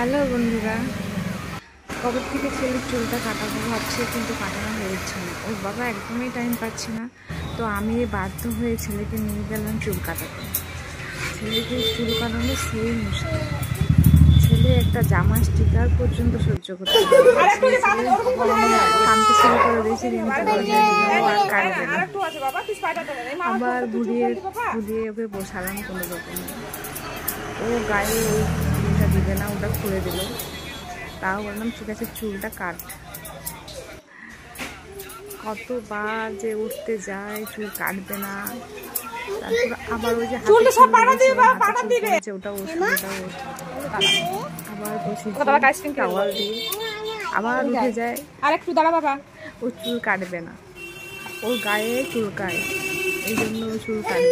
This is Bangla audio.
হ্যালো বন্ধুরা, কবে থেকে ছেলের চুলটা কাটাবো ভাবছি, কিন্তু কাটানো হয়ে উঠছে না। ওর বাবা একদমই টাইম পাচ্ছে না, তো আমি বাধ্য হয়ে ছেলেকে নিয়ে গেলাম চুল কাটাতে। ছেলেকে চুল কাটানো সেই মুশকিল। ছেলে একটা জামা স্টিকার পর্যন্ত সহ্য করতে কামতে শুরু করে দিয়েছে, আর কাটবে না। আবার ঘুরিয়ে ওকে বসালাম কোনো রকম। ও গায়ে ওই চুলটা দিবে না, ওটা খুলে দিল। তাও বললাম ঠিক আছে চুলটা কাট। কতবার যে উঠতে যায়, চুল কাটবে না। তারপর আবার ওই যে ওটা আবার বসে টাওয়াল দিয়ে আবার উঠে যায়। আর একটু দাঁড়া বাবা, ও চুল কাটবে না, ওর গায়ে চুলকায়, এই জন্য ও চুল কাটবে।